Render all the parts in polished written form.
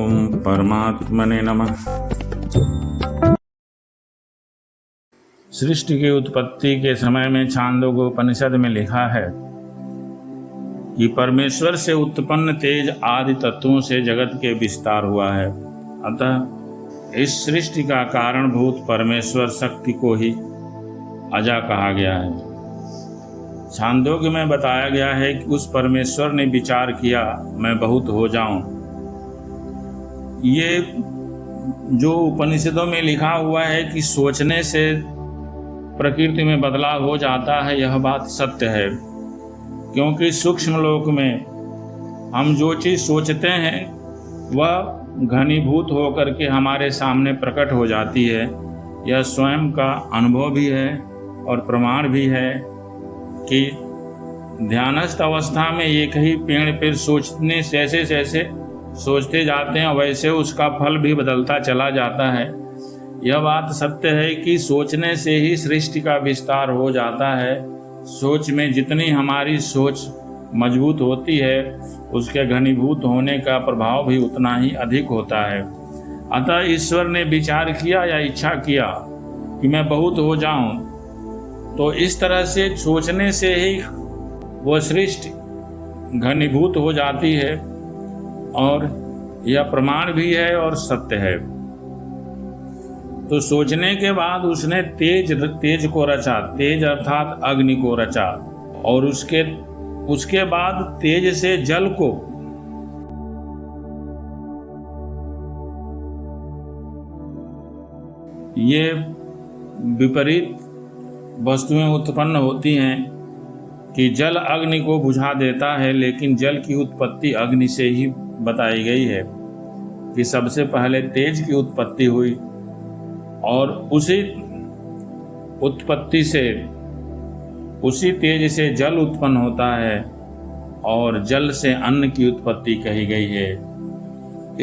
ओम परमात्मने नमः। सृष्टि की उत्पत्ति के समय में छांदोग्य उपनिषद में लिखा है कि परमेश्वर से उत्पन्न तेज आदि तत्वों से जगत के विस्तार हुआ है। अतः इस सृष्टि का कारणभूत परमेश्वर शक्ति को ही अजा कहा गया है। छांदोग्य में बताया गया है कि उस परमेश्वर ने विचार किया मैं बहुत हो जाऊं। ये जो उपनिषदों में लिखा हुआ है कि सोचने से प्रकृति में बदलाव हो जाता है, यह बात सत्य है। क्योंकि सूक्ष्म लोक में हम जो चीज़ सोचते हैं वह घनीभूत होकर के हमारे सामने प्रकट हो जाती है। यह स्वयं का अनुभव भी है और प्रमाण भी है कि ध्यानस्थ अवस्था में एक ही पेड़ पर सोचने से जैसे जैसे सोचते जाते हैं वैसे उसका फल भी बदलता चला जाता है। यह बात सत्य है कि सोचने से ही सृष्टि का विस्तार हो जाता है। सोच में जितनी हमारी सोच मजबूत होती है उसके घनीभूत होने का प्रभाव भी उतना ही अधिक होता है। अतः ईश्वर ने विचार किया या इच्छा किया कि मैं बहुत हो जाऊं, तो इस तरह से सोचने से ही वह सृष्टि घनीभूत हो जाती है और यह प्रमाण भी है और सत्य है। तो सोचने के बाद उसने तेज को रचा, तेज अर्थात अग्नि को रचा, और उसके बाद तेज से जल को, ये विपरीत वस्तुएं उत्पन्न होती हैं कि जल अग्नि को बुझा देता है, लेकिन जल की उत्पत्ति अग्नि से ही बताई गई है कि सबसे पहले तेज की उत्पत्ति हुई और उसी उत्पत्ति से उसी तेज से जल उत्पन्न होता है और जल से अन्न की उत्पत्ति कही गई है।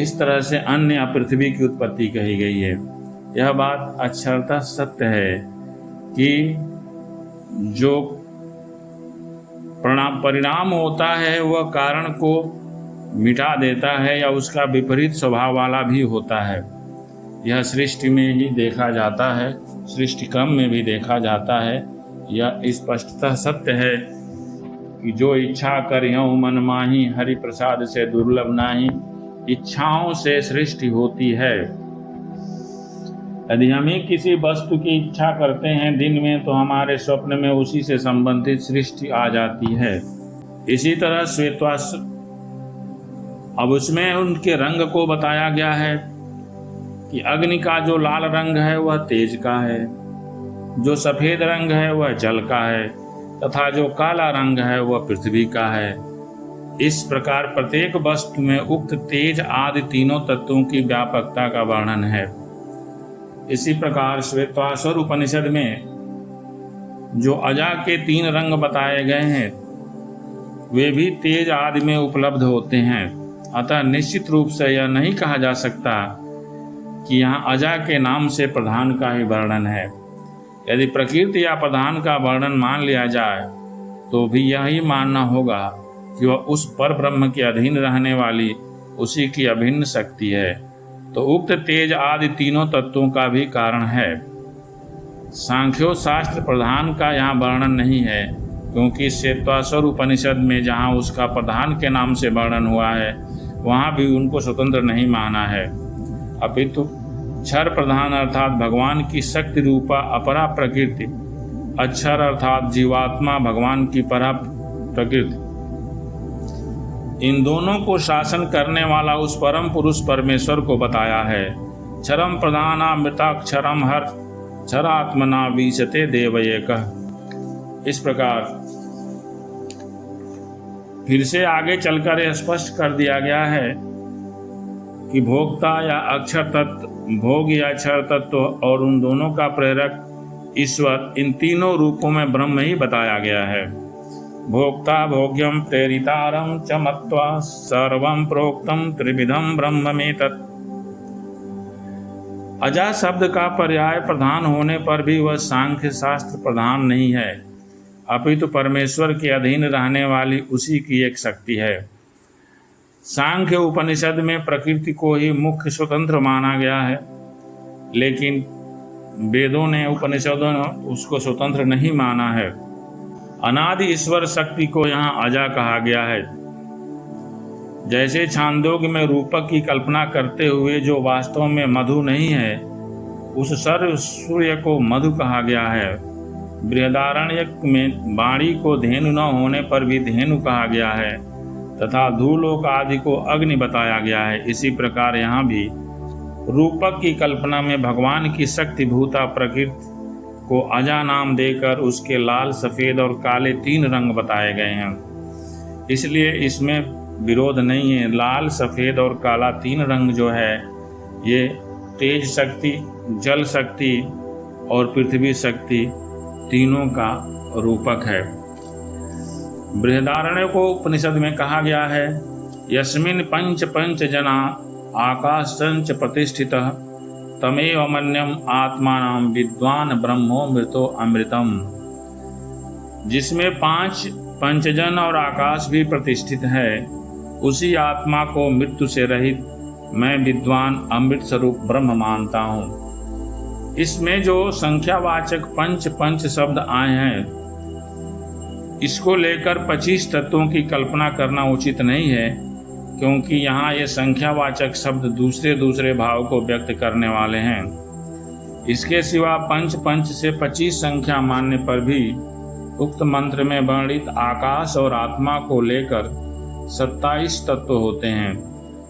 इस तरह से अन्न या पृथ्वी की उत्पत्ति कही गई है। यह बात अक्षरतः सत्य है कि जो परिणाम होता है वह कारण को मिटा देता है या उसका विपरीत स्वभाव वाला भी होता है। यह सृष्टि में ही देखा जाता है, सृष्टि क्रम में भी देखा जाता है। यह स्पष्टतः सत्य है कि जो इच्छा करिहूँ मन माही, हरि प्रसाद से दुर्लभ नाही। इच्छाओं से सृष्टि होती है। यदि हम ही किसी वस्तु की इच्छा करते हैं दिन में, तो हमारे स्वप्न में उसी से संबंधित सृष्टि आ जाती है। इसी तरह श्वेतवास्त्र, अब उसमें उनके रंग को बताया गया है कि अग्नि का जो लाल रंग है वह तेज का है, जो सफेद रंग है वह जल का है, तथा जो काला रंग है वह पृथ्वी का है। इस प्रकार प्रत्येक वस्तु में उक्त तेज आदि तीनों तत्वों की व्यापकता का वर्णन है। इसी प्रकार श्वेतवास्त्र उपनिषद में जो अजा के 3 रंग बताए गए हैं वे भी तेज आदि में उपलब्ध होते हैं। अतः निश्चित रूप से यह नहीं कहा जा सकता कि यहाँ अजा के नाम से प्रधान का ही वर्णन है। यदि प्रकृति या प्रधान का वर्णन मान लिया जाए तो भी यही मानना होगा कि वह उस पर ब्रह्म के अधीन रहने वाली उसी की अभिन्न शक्ति है। तो उक्त तेज आदि तीनों तत्वों का भी कारण है। सांख्यो शास्त्र प्रधान का यहाँ वर्णन नहीं है, क्योंकि श्वेतवास्त्र उपनिषद में जहाँ उसका प्रधान के नाम से वर्णन हुआ है वहाँ भी उनको स्वतंत्र नहीं माना है, अपितु क्षर प्रधान अर्थात भगवान की शक्ति रूपा अपरा प्रकृति, अक्षर अर्थात जीवात्मा भगवान की परा प्रकृति, इन दोनों को शासन करने वाला उस परम पुरुष परमेश्वर को बताया है। क्षरम प्रधानामृताक्षरम हर क्षरात्मना वीसते देवयेकः। इस प्रकार फिर से आगे चलकर यह स्पष्ट कर दिया गया है कि भोक्ता या अक्षर तत्व, भोग या अक्षर तत्व और उन दोनों का प्रेरक ईश्वर, इन तीनों रूपों में ब्रह्म ही बताया गया है। भोक्ता भोग्यम प्रेरितारम च मत्वा सर्वं प्रोक्तम त्रिविधम ब्रह्ममेतत्। अजा शब्द का पर्याय प्रधान होने पर भी वह सांख्य शास्त्र प्रधान नहीं है, अपितु परमेश्वर के अधीन रहने वाली उसी की एक शक्ति है। सांख्य उपनिषद में प्रकृति को ही मुख्य स्वतंत्र माना गया है, लेकिन वेदों ने, उपनिषदों ने उसको स्वतंत्र नहीं माना है। अनादि ईश्वर शक्ति को यहाँ अजा कहा गया है। जैसे छांदोग्य में रूपक की कल्पना करते हुए जो वास्तव में मधु नहीं है, उस सर्व सूर्य को मधु कहा गया है। बृहदारण्यक में वाणी को धेनु न होने पर भी धेनु कहा गया है तथा धूलोक आदि को अग्नि बताया गया है। इसी प्रकार यहाँ भी रूपक की कल्पना में भगवान की शक्ति भूता प्रकृति को अजा नाम देकर उसके लाल, सफ़ेद और काले 3 रंग बताए गए हैं। इसलिए इसमें विरोध नहीं है। लाल, सफ़ेद और काला 3 रंग जो है ये तेज शक्ति, जल शक्ति और पृथ्वी शक्ति तीनों का रूपक है। बृहदारण्यक को उपनिषद में कहा गया है, यस्मिन् पंच जना आकाशंच प्रतिष्ठितः तमेव मन्यम आत्मानं विद्वान ब्रह्मो मृतो अमृतम। जिसमें 5 पंचजन और आकाश भी प्रतिष्ठित है, उसी आत्मा को मृत्यु से रहित मैं विद्वान अमृत स्वरूप ब्रह्म मानता हूँ। इसमें जो संख्यावाचक पंच शब्द आए हैं, इसको लेकर 25 तत्वों की कल्पना करना उचित नहीं है, क्योंकि यहाँ ये संख्यावाचक शब्द दूसरे भाव को व्यक्त करने वाले हैं। इसके सिवा पंच से 25 संख्या मानने पर भी उक्त मंत्र में वर्णित आकाश और आत्मा को लेकर 27 तत्व होते हैं,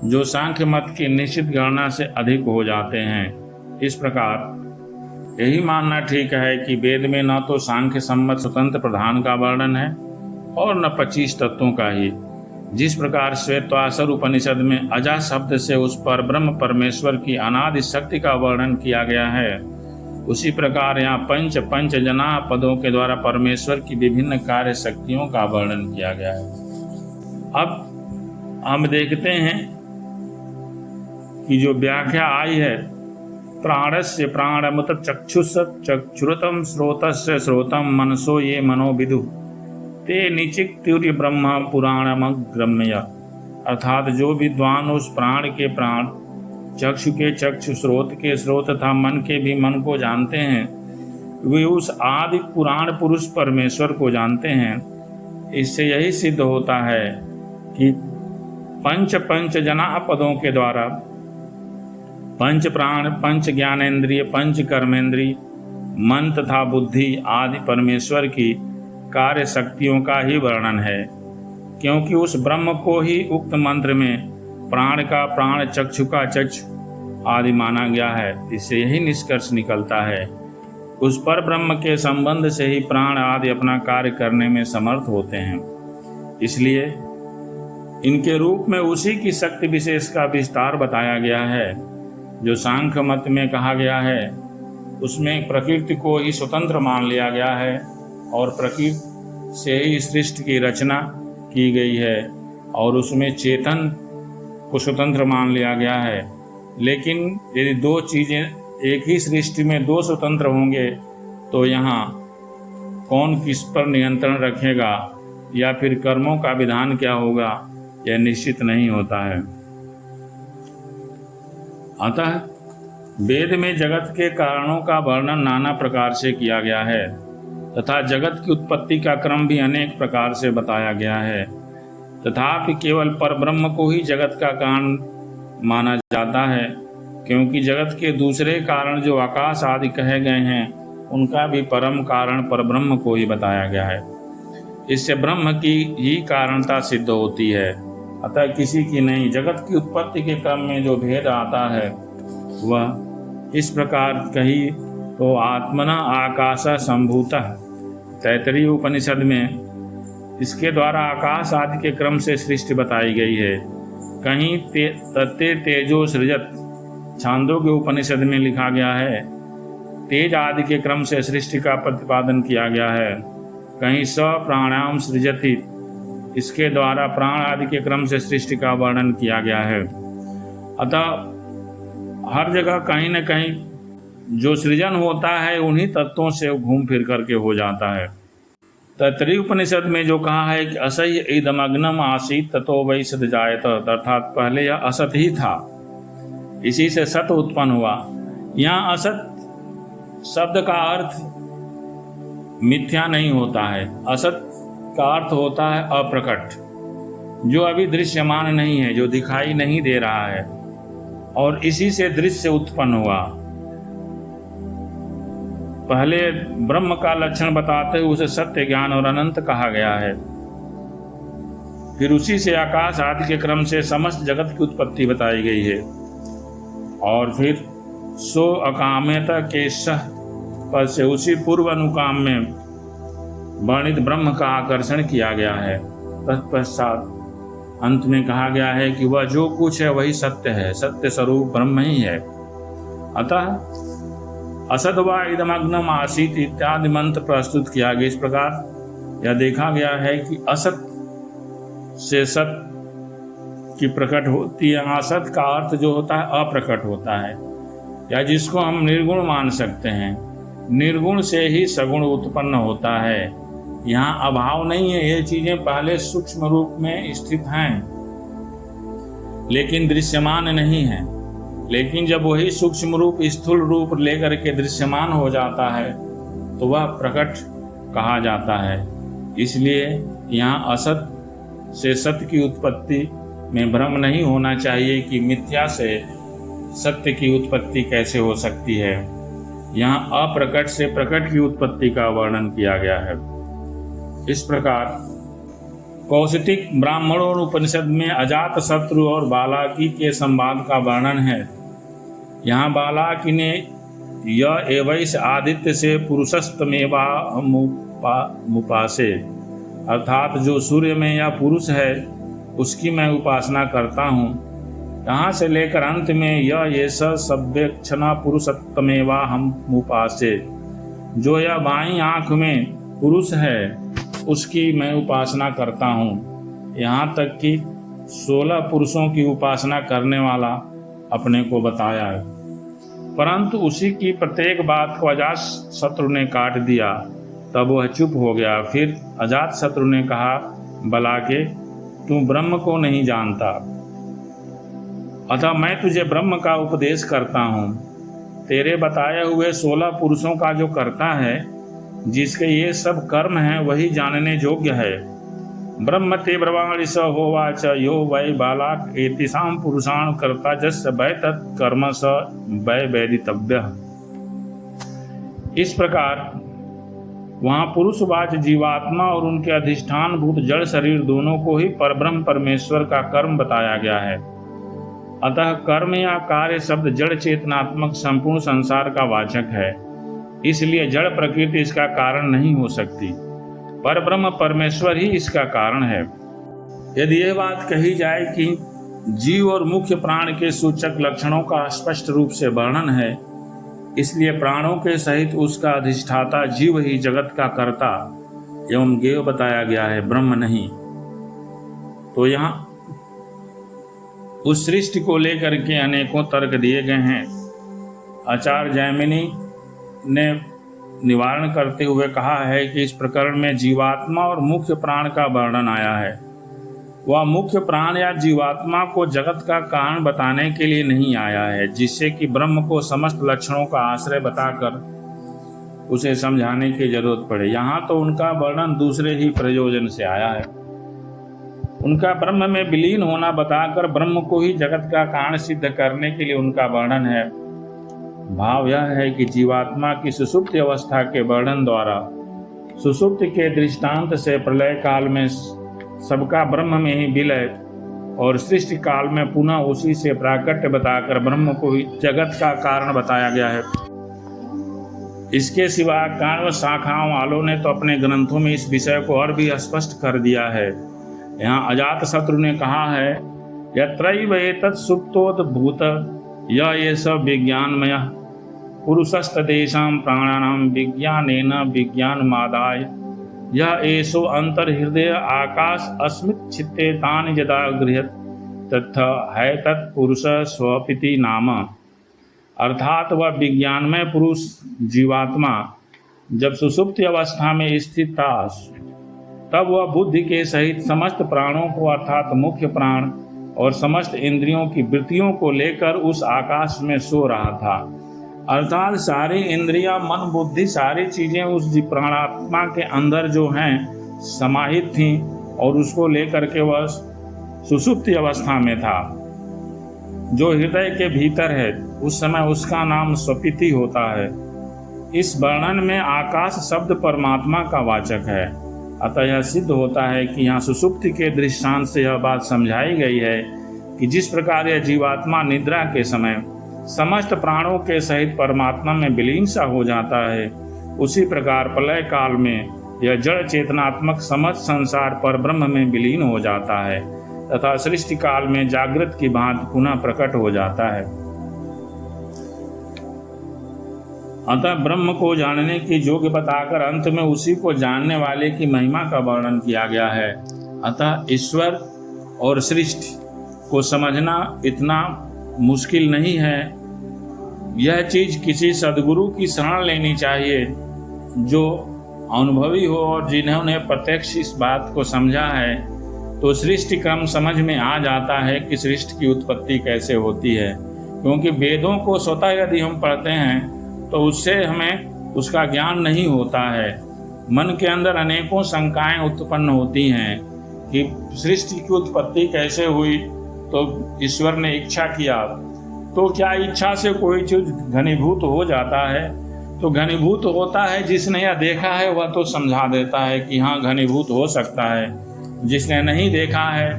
जो सांख्य मत की निश्चित गणना से अधिक हो जाते हैं। इस प्रकार यही मानना ठीक है कि वेद में न तो सांख्य सम्मत स्वतंत्र प्रधान का वर्णन है और न 25 तत्वों का ही। जिस प्रकार श्वेतवासर उपनिषद में अजा शब्द से उस पर ब्रह्म परमेश्वर की अनादि शक्ति का वर्णन किया गया है, उसी प्रकार यहाँ पंच जना पदों के द्वारा परमेश्वर की विभिन्न कार्य शक्तियों का वर्णन किया गया है। अब हम देखते हैं कि जो व्याख्या आई है, प्राणस्य प्राणमुत चक्षुष चक्षुरतम स्रोतस्य स्रोतम मनसो ये मनो विदु ते निचिक्तुर्य ब्रह्म पुराणमग्रम्य। अर्थात जो विद्वान उस प्राण के प्राण, चक्षु के चक्षु, स्रोत के स्रोत तथा मन के भी मन को जानते हैं, वे उस आदि पुराण पुरुष परमेश्वर को जानते हैं। इससे यही सिद्ध होता है कि पंच जना पदों के द्वारा पंच प्राण, पंच ज्ञानेन्द्रिय, पंच कर्मेंद्रिय, मन तथा बुद्धि आदि परमेश्वर की कार्य शक्तियों का ही वर्णन है, क्योंकि उस ब्रह्म को ही उक्त मंत्र में प्राण का प्राण, चक्षु का चक्षु आदि माना गया है। इससे यही निष्कर्ष निकलता है, उस पर ब्रह्म के संबंध से ही प्राण आदि अपना कार्य करने में समर्थ होते हैं। इसलिए इनके रूप में उसी की शक्ति विशेष का विस्तार बताया गया है। जो सांख्य मत में कहा गया है, उसमें प्रकृति को ही स्वतंत्र मान लिया गया है और प्रकृति से ही सृष्टि की रचना की गई है और उसमें चेतन को स्वतंत्र मान लिया गया है। लेकिन यदि 2 चीज़ें एक ही सृष्टि में 2 स्वतंत्र होंगे तो यहाँ कौन किस पर नियंत्रण रखेगा या फिर कर्मों का विधान क्या होगा, यह निश्चित नहीं होता है। अतः वेद में जगत के कारणों का वर्णन नाना प्रकार से किया गया है तथा जगत की उत्पत्ति का क्रम भी अनेक प्रकार से बताया गया है। तथापि केवल परब्रह्म को ही जगत का कारण माना जाता है, क्योंकि जगत के दूसरे कारण जो आकाश आदि कहे गए हैं, उनका भी परम कारण परब्रह्म को ही बताया गया है। इससे ब्रह्म की ही कारणता सिद्ध होती है, अतः किसी की नहीं। जगत की उत्पत्ति के क्रम में जो भेद आता है वह इस प्रकार कही तो आत्मना आकाश संभूतः, तैत्तरीय उपनिषद में इसके द्वारा आकाश आदि के क्रम से सृष्टि बताई गई है। कहीं तत्ते तेजो सृजत, छांदोग्य उपनिषद में लिखा गया है, तेज आदि के क्रम से सृष्टि का प्रतिपादन किया गया है। कहीं स प्राणायाम सृजति, इसके द्वारा प्राण आदि के क्रम से सृष्टि का वर्णन किया गया है। अतः हर जगह कहीं न कहीं जो सृजन होता है उन्हीं तत्वों से घूम फिर करके हो जाता है। तैत्तिरीय उपनिषद में जो कहा है कि असह्य इदमग्नम आसीत ततो वै सत जायत, अर्थात पहले यह असत ही था, इसी से सत उत्पन्न हुआ। यहाँ असत शब्द का अर्थ मिथ्या नहीं होता है, असत का अर्थ होता है अप्रकट, जो अभी दृश्यमान नहीं है, जो दिखाई नहीं दे रहा है, और इसी से दृश्य उत्पन्न हुआ। पहले ब्रह्म का लक्षण बताते हुए उसे सत्य, ज्ञान और अनंत कहा गया है। फिर उसी से आकाश आदि के क्रम से समस्त जगत की उत्पत्ति बताई गई है, और फिर सो अकाम्यता के सह पद से उसी पूर्व अनुकाम में वर्णित ब्रह्म का आकर्षण किया गया है। तत्पश्चात अंत में कहा गया है कि वह जो कुछ है वही सत्य है, सत्य स्वरूप ब्रह्म ही है। अतः असद व इदमग्नम आसीत इत्यादि मंत्र प्रस्तुत किया गया। इस प्रकार यह देखा गया है कि असत से सत की प्रकट होती है। असत का अर्थ जो होता है अप्रकट होता है, या जिसको हम निर्गुण मान सकते हैं। निर्गुण से ही सगुण उत्पन्न होता है। यहाँ अभाव नहीं है, ये चीजें पहले सूक्ष्म रूप में स्थित हैं लेकिन दृश्यमान नहीं है। लेकिन जब वही सूक्ष्म रूप स्थूल रूप लेकर के दृश्यमान हो जाता है तो वह प्रकट कहा जाता है। इसलिए यहाँ असत से सत्य की उत्पत्ति में भ्रम नहीं होना चाहिए कि मिथ्या से सत्य की उत्पत्ति कैसे हो सकती है। यहाँ अप्रकट से प्रकट की उत्पत्ति का वर्णन किया गया है। इस प्रकार कौशितिक ब्राह्मणों उपनिषद में अजात शत्रु और बालाकी के संवाद का वर्णन है। यहाँ बालाकी ने यह एवैस आदित्य से पुरुषस्तमेवा मुपासे, अर्थात जो सूर्य में या पुरुष है उसकी मैं उपासना करता हूँ। यहाँ से लेकर अंत में यह सव्यक्षणा पुरुषत्तमेवा हम उपासे, जो यह बाईं आँख में पुरुष है उसकी मैं उपासना करता हूँ। यहाँ तक कि 16 पुरुषों की उपासना करने वाला अपने को बताया है, परंतु उसी की प्रत्येक बात को अजात शत्रु ने काट दिया। तब वह चुप हो गया। फिर अजात शत्रु ने कहा, बलाके तू ब्रह्म को नहीं जानता, अतः मैं तुझे ब्रह्म का उपदेश करता हूँ। तेरे बताए हुए 16 पुरुषों का जो करता है, जिसके ये सब कर्म हैं, वही जानने योग्य है। ब्रह्म ते ब्रवाणि स होवाच यो वै बालाक एतिसां पुरुषाण कर्ता जस्य वै तत् कर्म स वै वैदितव्यः। इस प्रकार वहाँ पुरुषवाच जीवात्मा और उनके अधिष्ठान भूत जड़ शरीर दोनों को ही परब्रह्म परमेश्वर का कर्म बताया गया है। अतः कर्म या कार्य शब्द जड़ चेतनात्मक संपूर्ण संसार का वाचक है। इसलिए जड़ प्रकृति इसका कारण नहीं हो सकती, पर ब्रह्म परमेश्वर ही इसका कारण है। यदि यह बात कही जाए कि जीव और मुख्य प्राण के सूचक लक्षणों का स्पष्ट रूप से वर्णन है, इसलिए प्राणों के सहित उसका अधिष्ठाता जीव ही जगत का कर्ता एवं ज्ञेय बताया गया है, ब्रह्म नहीं। तो यहाँ उस सृष्टि को लेकर के अनेकों तर्क दिए गए हैं। आचार्य जैमिनी ने निवारण करते हुए कहा है कि इस प्रकरण में जीवात्मा और मुख्य प्राण का वर्णन आया है। वह मुख्य प्राण या जीवात्मा को जगत का कारण बताने के लिए नहीं आया है, जिससे कि ब्रह्म को समस्त लक्षणों का आश्रय बताकर उसे समझाने की जरूरत पड़े। यहाँ तो उनका वर्णन दूसरे ही प्रयोजन से आया है। उनका ब्रह्म में विलीन होना बताकर ब्रह्म को ही जगत का कारण सिद्ध करने के लिए उनका वर्णन है। भाव यह है कि जीवात्मा की सुषुप्ति अवस्था के वर्णन द्वारा सुषुप्ति के दृष्टांत से प्रलय काल में सबका ब्रह्म में ही विलय और सृष्टि काल में पुनः उसी से प्राकट्य बताकर ब्रह्म को ही जगत का कारण बताया गया है। इसके सिवा काण्व शाखाओं वालों ने तो अपने ग्रंथों में इस विषय को और भी स्पष्ट कर दिया है। यहाँ अजात शत्रु ने कहा है, यत्रैव एतत् सुप्तोद्भूत ये सब विज्ञानमय पुरुषस्तदेशां प्राणानां विज्ञानेन विज्ञानमादाय यह एषो अंतर्हृदय आकाश अस्मित् चित्ते तानि यदा गृह्यत तथा है तत्पुरुष स्वपिति नाम। अर्थात वह विज्ञानमय पुरुष जीवात्मा जब सुषुप्ति अवस्था में स्थित था, तब वह बुद्धि के सहित समस्त प्राणों को अर्थात मुख्य प्राण और समस्त इंद्रियों की वृत्तियों को लेकर उस आकाश में सो रहा था। अर्थात सारी इंद्रियां, मन, बुद्धि, सारी चीजें उस प्राणात्मा के अंदर जो हैं समाहित थीं और उसको लेकर के वह सुषुप्ति अवस्था में था, जो हृदय के भीतर है। उस समय उसका नाम स्वपिति होता है। इस वर्णन में आकाश शब्द परमात्मा का वाचक है। अतः यह सिद्ध होता है कि यहाँ सुषुप्ति के दृष्टांत से यह बात समझाई गई है कि जिस प्रकार यह जीवात्मा निद्रा के समय समस्त प्राणों के सहित परमात्मा में विलीन सा हो जाता है, उसी प्रकार प्रलय काल में यह जड़ चेतनात्मक समस्त संसार पर ब्रह्म में विलीन हो जाता है तथा सृष्टि काल में जागृत की भांति पुनः प्रकट हो जाता है। अतः ब्रह्म को जानने की योग्य बताकर अंत में उसी को जानने वाले की महिमा का वर्णन किया गया है। अतः ईश्वर और सृष्टि को समझना इतना मुश्किल नहीं है। यह चीज किसी सद्गुरु की शरण लेनी चाहिए जो अनुभवी हो और जिन्होंने प्रत्यक्ष इस बात को समझा है, तो सृष्टि क्रम समझ में आ जाता है कि सृष्टि की उत्पत्ति कैसे होती है। क्योंकि वेदों को स्वतः यदि हम पढ़ते हैं तो उससे हमें उसका ज्ञान नहीं होता है। मन के अंदर अनेकों शंकाएं उत्पन्न होती हैं कि सृष्टि की उत्पत्ति कैसे हुई, तो ईश्वर ने इच्छा किया, तो क्या इच्छा से कोई चीज घनीभूत हो जाता है? तो घनीभूत होता है जिसने यह देखा है वह तो समझा देता है कि हाँ घनीभूत हो सकता है। जिसने नहीं देखा है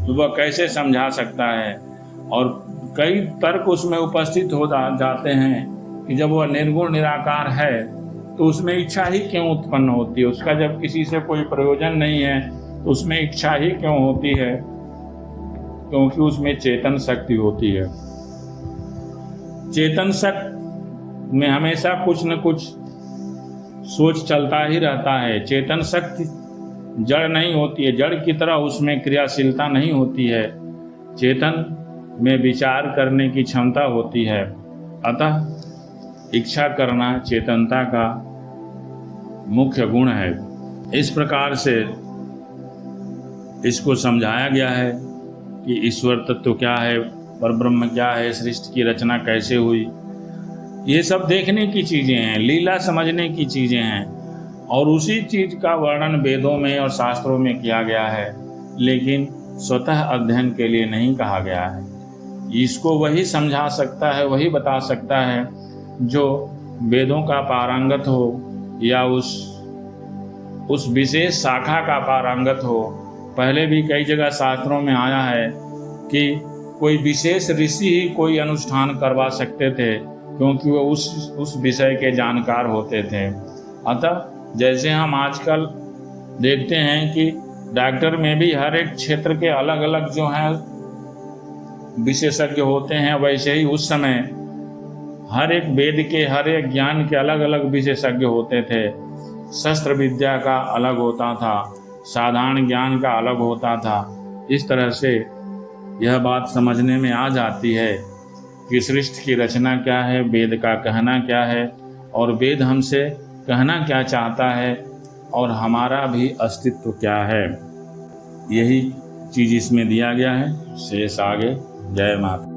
तो वह कैसे समझा सकता है? और कई तर्क उसमें उपस्थित हो जाते हैं कि जब वह निर्गुण निराकार है तो उसमें इच्छा ही क्यों उत्पन्न होती है? उसका जब किसी से कोई प्रयोजन नहीं है तो उसमें इच्छा ही क्यों होती है? क्योंकि उसमें चेतन शक्ति होती है। चेतन शक्ति में हमेशा कुछ न कुछ सोच चलता ही रहता है। चेतन शक्ति जड़ नहीं होती है, जड़ की तरह उसमें क्रियाशीलता नहीं होती है। चेतन में विचार करने की क्षमता होती है। अतः इच्छा करना चेतनता का मुख्य गुण है। इस प्रकार से इसको समझाया गया है कि ईश्वर तत्व क्या है, परब्रह्म क्या है, सृष्टि की रचना कैसे हुई। ये सब देखने की चीज़ें हैं, लीला समझने की चीज़ें हैं, और उसी चीज़ का वर्णन वेदों में और शास्त्रों में किया गया है, लेकिन स्वतः अध्ययन के लिए नहीं कहा गया है। इसको वही समझा सकता है, वही बता सकता है जो वेदों का पारंगत हो या उस विशेष शाखा का पारंगत हो। पहले भी कई जगह शास्त्रों में आया है कि कोई विशेष ऋषि ही कोई अनुष्ठान करवा सकते थे, क्योंकि वो उस विषय के जानकार होते थे। अतः जैसे हम आजकल देखते हैं कि डॉक्टर में भी हर एक क्षेत्र के अलग अलग जो हैं विशेषज्ञ होते हैं, वैसे ही उस समय हर एक वेद के, हर एक ज्ञान के अलग अलग विशेषज्ञ होते थे। शस्त्र विद्या का अलग होता था, साधारण ज्ञान का अलग होता था। इस तरह से यह बात समझने में आ जाती है कि सृष्टि की रचना क्या है, वेद का कहना क्या है, और वेद हमसे कहना क्या चाहता है, और हमारा भी अस्तित्व क्या है। यही चीज़ इसमें दिया गया है। शेष आगे। जय माता।